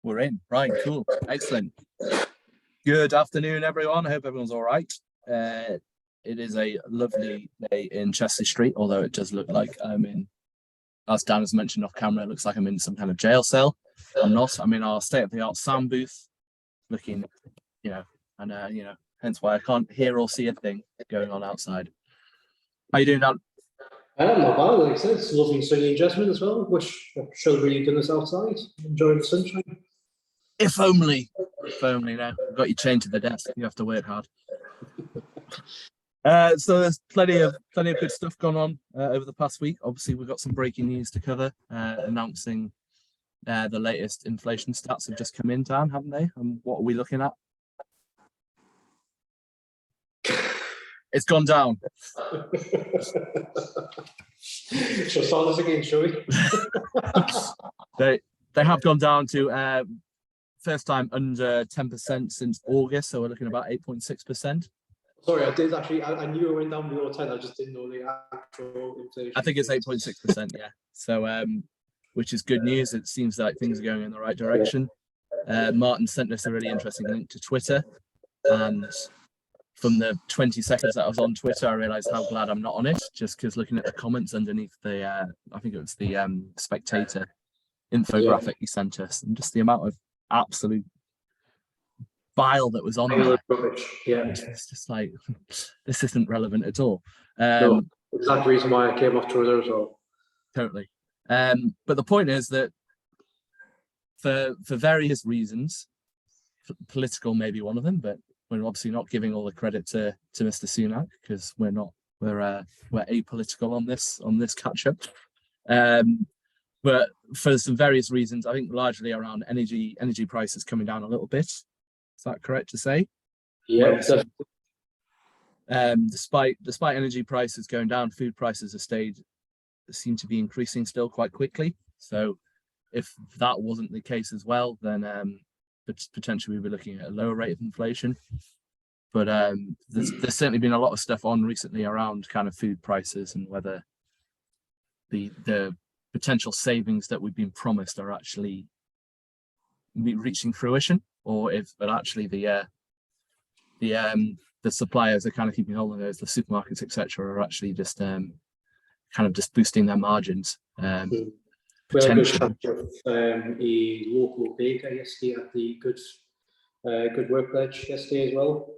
We're in. Right, cool. Excellent. Good afternoon, everyone. I hope everyone's all right. It is a lovely day in Chester Street, although it does look like I'm in, as Dan has mentioned off camera, it looks like I'm in some kind of jail cell. I'm not. I'm in our state-of-the-art sound booth, looking, hence why I can't hear or see a thing going on outside. How you doing, Dan? Not bad, like I said, it's lovely and sunny in Jesmond as well, which I'm sure really done this outside, enjoying the sunshine. If only now. I've got you chained to the desk. You have to work hard. So there's plenty of good stuff going on over the past week. Obviously, we've got some breaking news to cover, announcing the latest inflation stats have just come in, Dan, haven't they? And what are we looking at? It's gone down. Shall start this again, shall we? They have gone down to first time under 10% since August, so we're looking about 8.6%. Sorry, I did actually. I knew it went down below 10. I just didn't know the actual inflation. I think it's 8.6%. Yeah. So, which is good news. It seems like things are going in the right direction. Martin sent us a really interesting link to Twitter, and from the 20 seconds that I was on Twitter, I realized how glad I'm not on it, just because looking at the comments underneath the, I think it was the Spectator infographic he sent us, and just the amount of absolute bile that was on there. Yeah, it's just like, this isn't relevant at all. No, exact reason why I came off Twitter as well. Totally. But the point is that for various reasons, political may be one of them, but we're obviously not giving all the credit to Mr. Sunak, because we're apolitical on this catch up. But for some various reasons, I think largely around energy prices coming down a little bit. Is that correct to say? Yeah. Despite energy prices going down, food prices seem to be increasing still quite quickly. So if that wasn't the case as well, then potentially we'd be looking at a lower rate of inflation. But there's certainly been a lot of stuff on recently around kind of food prices and whether the potential savings that we've been promised are actually reaching fruition, or but actually the suppliers are kind of keeping hold of those, the supermarkets, etc., are actually just kind of just boosting their margins. Well, good catch of a local baker yesterday at the Good Work Pledge yesterday as well.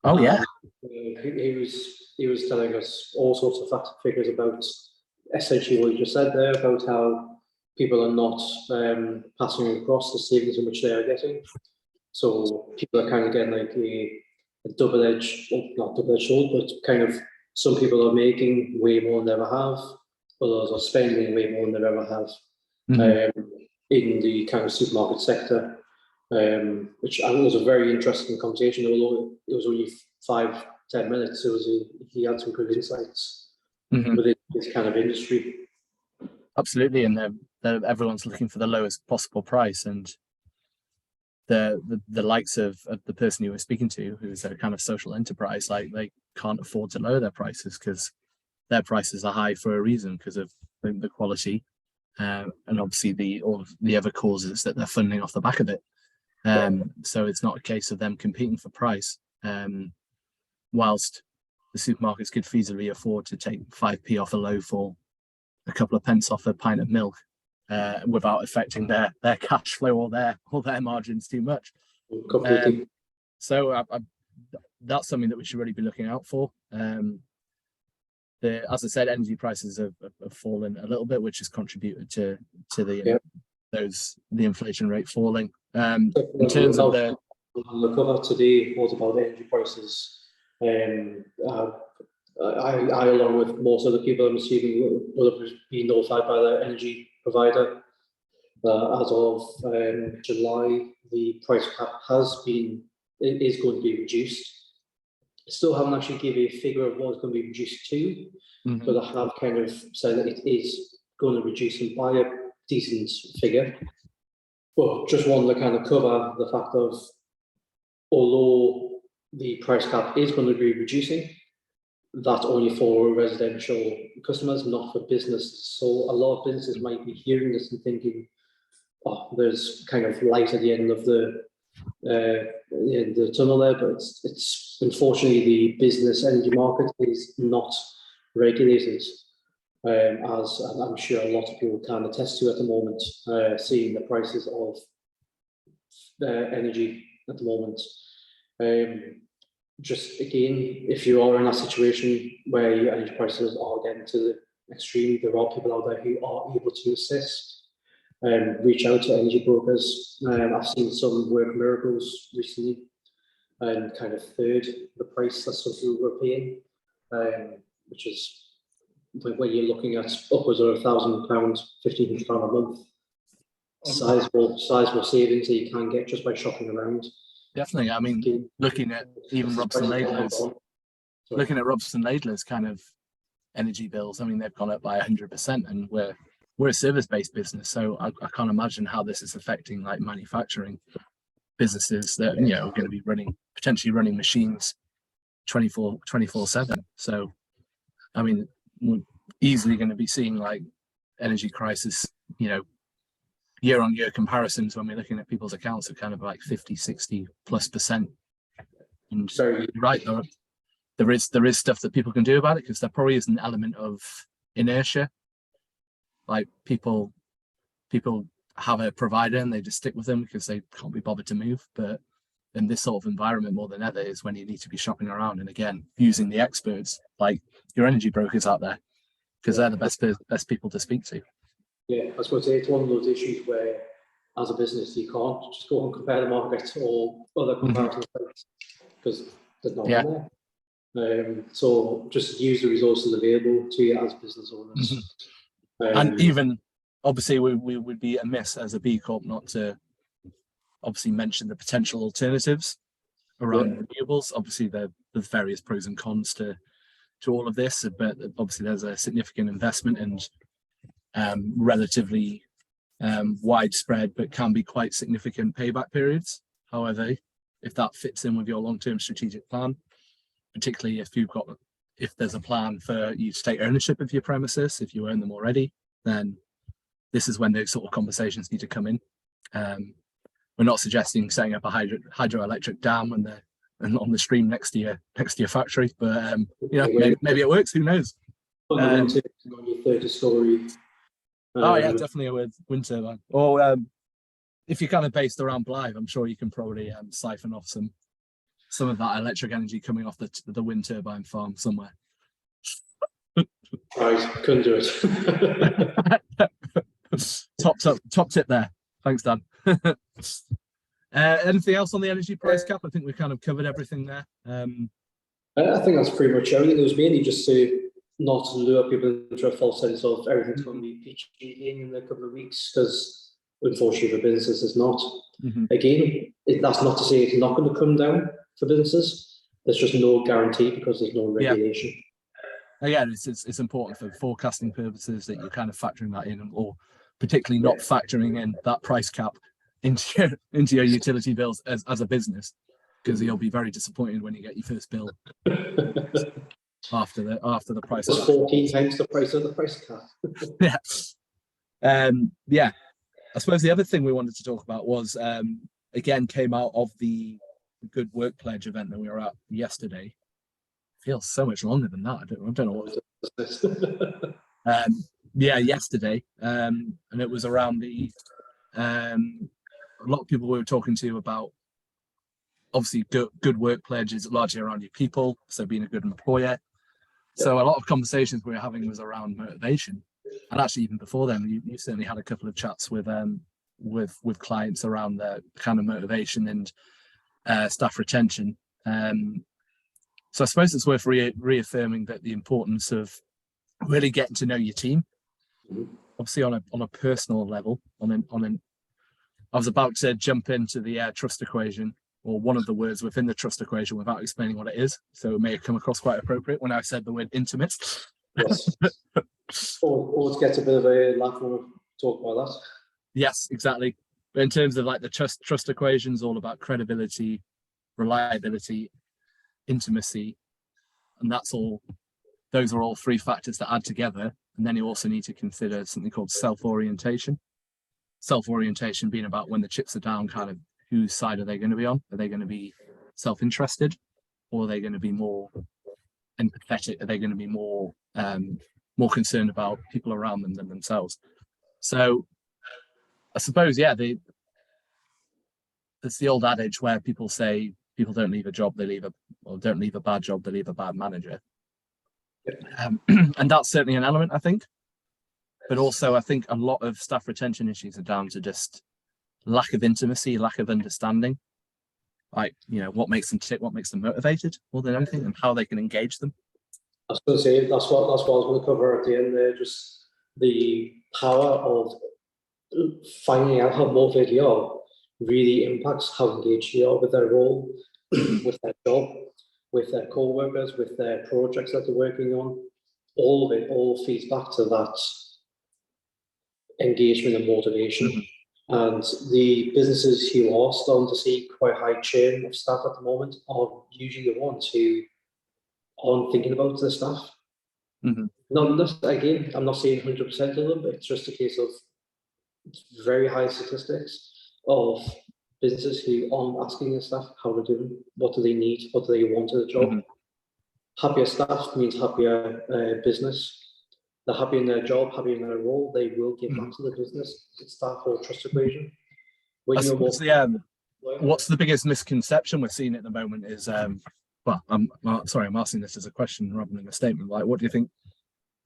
Oh yeah. He was telling us all sorts of facts and figures about essentially what you just said there, about how people are not passing across the savings in which they are getting. So people are kind of getting like a double-edged, well, not double-edged sword, but kind of some people are making way more than they ever have, others are spending way more than they ever have in the kind of supermarket sector, which I think was a very interesting conversation, although it was only 5-10 minutes. He had some good insights within this kind of industry. Absolutely, and everyone's looking for the lowest possible price, and the likes of the person you were speaking to, who's a kind of social enterprise, like they can't afford to lower their prices because their prices are high for a reason, because of the quality, and obviously all the other causes that they're funding off the back of it. So it's not a case of them competing for price, whilst the supermarkets could feasibly afford to take 5p off a loaf or a couple of pence off a pint of milk, without affecting their cash flow or their margins too much. So that's something that we should really be looking out for. As I said, energy prices have fallen a little bit, which has contributed to the inflation rate falling. In terms of the cover today was about energy prices. I, along with most other people, I'm assuming, will have been notified by their energy provider. As of July, the price cap is going to be reduced. Still haven't actually given a figure of what it's going to be reduced to, but I have kind of said that it is going to reduce them by a decent figure. But just wanted to kind of cover the fact of, although the price cap is going to be reducing, that only for residential customers, not for businesses. So a lot of businesses might be hearing this and thinking, oh, there's kind of light at the end of the tunnel there, but it's unfortunately the business energy market is not regulated, as I'm sure a lot of people can attest to at the moment, seeing the prices of energy at the moment. Just again, if you are in a situation where your energy prices are getting to the extreme, there are people out there who are able to assist. Reach out to energy brokers. I've seen some work miracles recently and kind of third the price that some people were paying, which is when you're looking at upwards of £1,000, £1,500 a month. Sizable savings that you can get just by shopping around. Definitely. I mean, looking at even Robson Laidler's kind of energy bills, I mean, they've gone up by 100%, and we're a service-based business, so I can't imagine how this is affecting like manufacturing businesses that are going to be potentially running machines 24/7. So, I mean, we're easily going to be seeing like energy crisis, year-on-year comparisons when we're looking at people's accounts of kind of like 50-60+%. And so you're right, there is stuff that people can do about it, because there probably is an element of inertia. Like people have a provider and they just stick with them because they can't be bothered to move. But in this sort of environment, more than ever, is when you need to be shopping around, and again, using the experts like your energy brokers out there, because they're the best people to speak to. Yeah, I was going to say, it's one of those issues where, as a business, you can't just go and compare the market or other comparison sites, because there's nothing there. So just use the resources available to you as business owners. And even, obviously, we would be amiss as a B Corp not to obviously mention the potential alternatives around renewables. Obviously, there's various pros and cons to all of this, but obviously there's a significant investment and relatively widespread, but can be quite significant payback periods. However, if that fits in with your long-term strategic plan, particularly if there's a plan for you to take ownership of your premises, if you own them already, then this is when those sort of conversations need to come in. We're not suggesting setting up a hydroelectric dam and on the stream next to your factory, but maybe it works. Who knows? On your 30-story. Definitely a wind turbine. Or if you're kind of based around Blythe, I'm sure you can probably siphon off some of that electric energy coming off the wind turbine farm somewhere. Right, couldn't do it. Top tip there. Thanks, Dan. Anything else on the energy price cap? I think we kind of covered everything there. I think that's pretty much everything. It was mainly just to not lure people into a false sense of everything's going to be peachy in a couple of weeks, because unfortunately for businesses it's not. Again, that's not to say it's not going to come down for businesses. There's just no guarantee because there's no regulation. Again, it's important for forecasting purposes that you're kind of factoring that in, or particularly not factoring in that price cap into your utility bills as a business, because you'll be very disappointed when you get your first bill after the price. It's 14 times the price of the price cap. I suppose the other thing we wanted to talk about was again came out of the Good Work Pledge event that we were at yesterday. Feels so much longer than that. I don't know what it was. Yesterday, and it was around a lot of people we were talking to about, obviously good work pledge is largely around your people, so being a good employer. So a lot of conversations we were having was around motivation, and actually even before then, you certainly had a couple of chats with clients around the kind of motivation and staff retention. So I suppose it's worth reaffirming that the importance of really getting to know your team, obviously on a personal level. I was about to jump into the trust equation, or one of the words within the trust equation, without explaining what it is. So it may have come across quite appropriate when I said the word intimate. Yes. Always gets a bit of a laugh when we talk about that. Yes, exactly. But in terms of like the trust equation is all about credibility, reliability, intimacy, and that's all those are all three factors that add together. And then you also need to consider something called self-orientation. Self-orientation being about when the chips are down, kind of whose side are they going to be on? Are they going to be self-interested, or are they going to be more empathetic? Are they going to be more concerned about people around them than themselves? So I suppose, yeah, it's the old adage where people say people don't leave a job, don't leave a bad job, they leave a bad manager. And that's certainly an element, I think. But also, I think a lot of staff retention issues are down to just lack of intimacy, lack of understanding. Like, what makes them tick, what makes them motivated more than anything, and how they can engage them. I was going to say that's what I was going to cover at the end there. Just the power of finding out how motivated you are really impacts how engaged you are with their role, with their job, with their co-workers, with their projects that they're working on. All of it feeds back to that engagement and motivation. Mm-hmm. And the businesses who are starting to see quite high churn of staff at the moment are usually the ones who aren't thinking about the staff. Mm-hmm. Again, I'm not saying 100% of them, but it's just a case of very high statistics of businesses who aren't asking their staff how they're doing, what do they need, what do they want in a job. Mm-hmm. Happier staff means happier business. They're happy in their job, happy in their role, they will give back to the business. It's that whole trust equation. What's the biggest misconception we're seeing at the moment is, I'm asking this as a question rather than a statement. Like, what do you think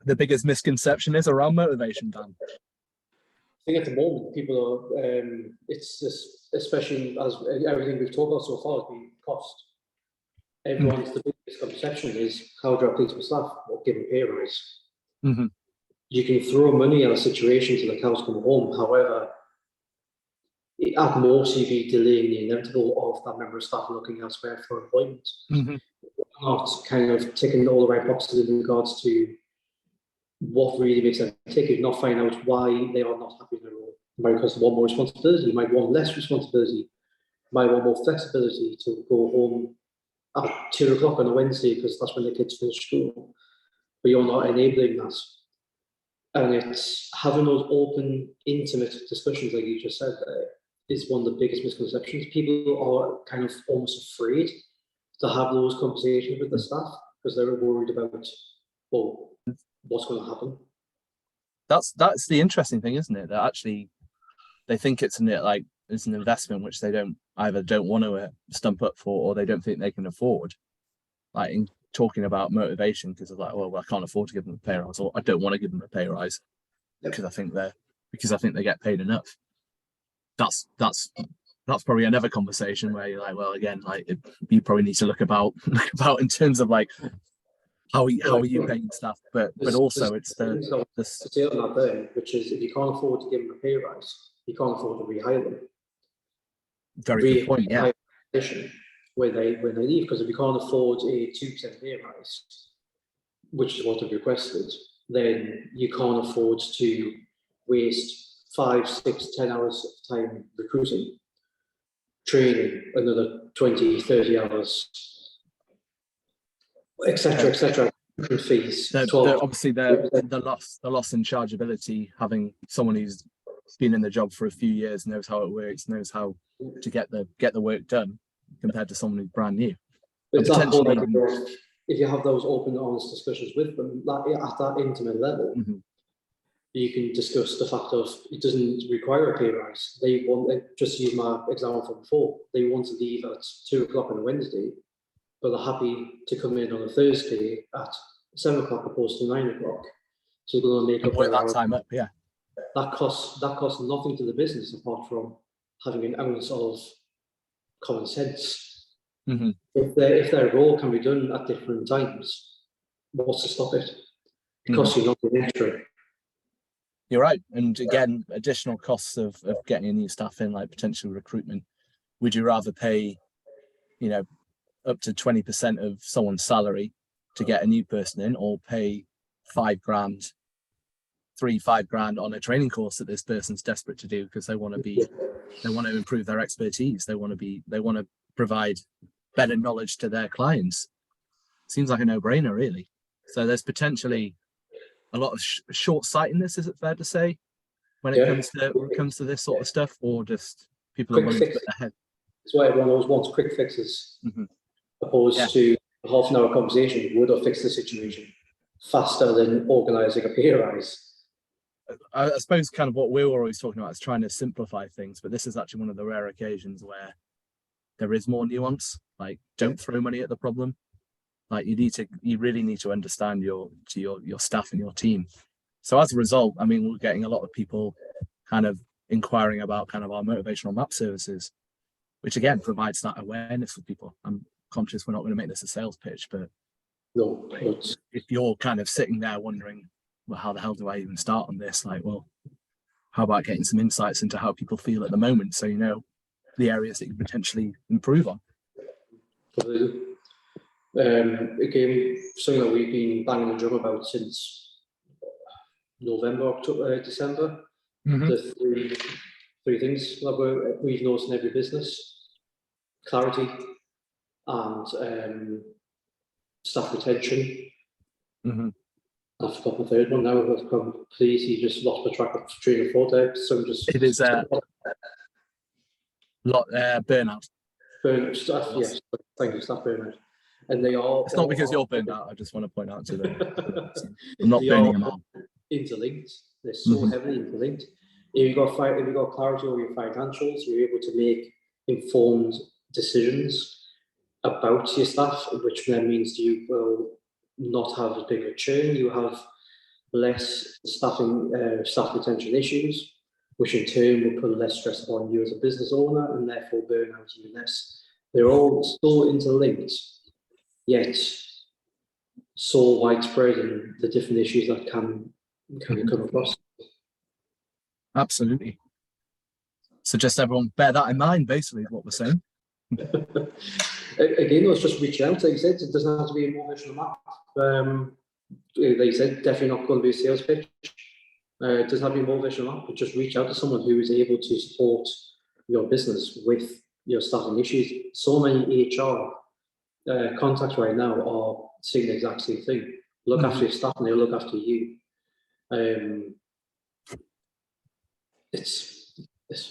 the biggest misconception is around motivation, Dan? I think at the moment, people are, it's just, especially as everything we've talked about so far has been cost. Everyone's the biggest conception is, how do I please my staff or give them pay rise? Mm-hmm. You can throw money at a situation till the cows come home. However, at most, you'd be delaying the inevitable of that member of staff looking elsewhere for employment. Mm-hmm. Not kind of ticking all the right boxes in regards to what really makes them tick, if not find out why they are not happy in their role. Because they want more responsibility, you might want less responsibility, might want more flexibility to go home at 2 o'clock on a Wednesday because that's when the kids finish school. But you're not enabling that. And it's having those open, intimate discussions, like you just said, is one of the biggest misconceptions. People are kind of almost afraid to have those conversations with the staff because they're worried about, well, what's going to happen. That's the interesting thing, isn't it? That actually they think it's an investment which they don't want to stump up for, or they don't think they can afford. Like in talking about motivation, because they're like, well, I can't afford to give them a pay rise, or I don't want to give them a pay rise because I think they get paid enough. That's probably another conversation where you're like, well, again, like you probably need to look about in terms of like how are you paying staff, but also it's the say on that there, which is if you can't afford to give them a pay rise, you can't afford to rehire them. Very good point. Yeah. When they leave, because if you can't afford a 2% pay rise, which is what they've requested, then you can't afford to waste 5, 6, 10 hours of time recruiting, training, another 20, 30 hours, etc. Fees. Obviously, the loss in chargeability, having someone who's been in the job for a few years, knows how it works, knows how to get the work done, compared to someone who's brand new. But if you have those open, honest discussions with them, at that intimate level, mm-hmm. you can discuss the fact of it doesn't require a pay rise. They want, just to use my example from before, they want to leave at 2 o'clock on a Wednesday, but they're happy to come in on a Thursday at 7 o'clock opposed to 9 o'clock. So they're going to make up that time up. Yeah, that costs nothing to the business apart from having an ounce of common sense. Mm-hmm. If their role can be done at different times, what's to stop it? It costs you nothing extra. You're right. And again, additional costs of getting a new staff in, like potential recruitment. Would you rather pay, up to 20% of someone's salary to get a new person in, or pay $5,000, $3,000 on a training course that this person's desperate to do because they want to improve their expertise. They want to provide better knowledge to their clients. Seems like a no-brainer, really. So there's potentially a lot of short-sightedness, is it fair to say, when Yeah. it comes to this sort of stuff, or just people Quick are willing to fix. put their head? It's why everyone always wants quick fixes, opposed to a half an hour conversation would have fixed the situation faster than organising a pay rise. I suppose kind of what we were always talking about is trying to simplify things, but this is actually one of the rare occasions where there is more nuance. Like, don't throw money at the problem. Like, you really need to understand your staff and your team. So as a result, I mean, we're getting a lot of people kind of inquiring about kind of our motivational map services, which again provides that awareness for people. I'm conscious we're not going to make this a sales pitch, but no, if you're kind of sitting there wondering, well, how the hell do I even start on this? Like, well, how about getting some insights into how people feel at the moment, so you know the areas that you potentially improve on. Again, something that we've been banging the drum about since November, October, December. The three things that we've noticed in every business: clarity and staff retention. I've forgot the third one now. I've completely just lost my track of train of thought there. So it is a lot burnout. Burnout staff, yes. Thank you, staff burnout. And they are. It's not because you're burned out. I just want to point out to them. I'm not burning them out. Interlinked. They're so heavily interlinked. If you've got clarity over your financials, you're able to make informed decisions about your staff, which then means you will not have a bigger churn. You have less staff retention issues, which in turn will put less stress upon you as a business owner, and therefore burn out you less. They're all so interlinked, yet so widespread in the different issues that can come across. Absolutely. So just everyone bear that in mind, basically, is what we're saying. Again, let's just reach out. Like you said, it doesn't have to be a motivational map. Like you said, definitely not going to be a sales pitch. It doesn't have to be a motivational map, but just reach out to someone who is able to support your business with your staffing issues. So many HR contacts right now are saying the exact same thing. Look after your staff and they'll look after you. It's as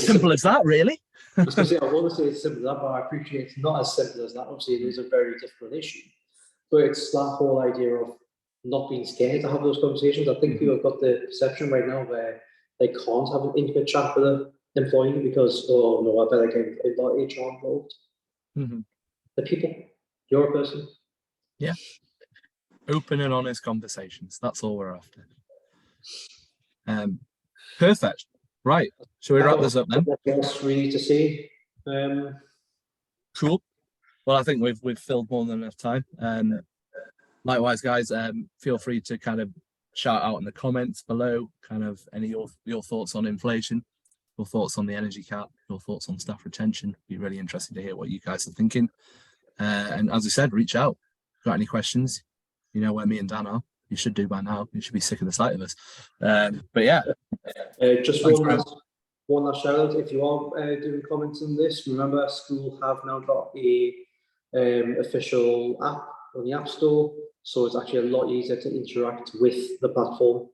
simple as that, really. I was going to say, I want to say it's simple as that, but I appreciate it's not as simple as that. Obviously, it is a very difficult issue. But it's that whole idea of not being scared to have those conversations. I think people have got the perception right now where they can't have an intimate chat with an employee because, oh no, I better get HR involved. The people, you're a person. Yeah. Open and honest conversations. That's all we're after. Perfect. Right. Shall we wrap this up then? What else we need to see? Cool. Well, I think we've filled more than enough time. Likewise, guys, feel free to kind of shout out in the comments below, kind of any of your thoughts on inflation, your thoughts on the energy cap, your thoughts on staff retention. It'd be really interesting to hear what you guys are thinking. And as I said, reach out. Got any questions? You know where me and Dan are. You should do by now. You should be sick of the sight of us. But yeah. Just one last shout out. If you are doing comments on this, remember school have now got a official app on the App Store, so it's actually a lot easier to interact with the platform.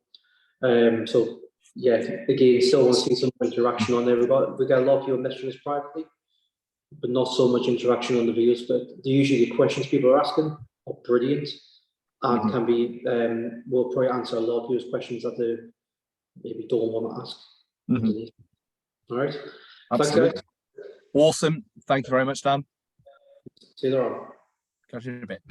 So yeah, again, still want to see some interaction on there. We got a lot of people messaging us privately, but not so much interaction on the videos. But usually the questions people are asking are brilliant and can be will probably answer a lot of people's questions that they maybe don't want to ask. All right. Absolutely. Thanks, guys. Awesome. Thank you very much, Dan. See you later on. Catch you in a bit.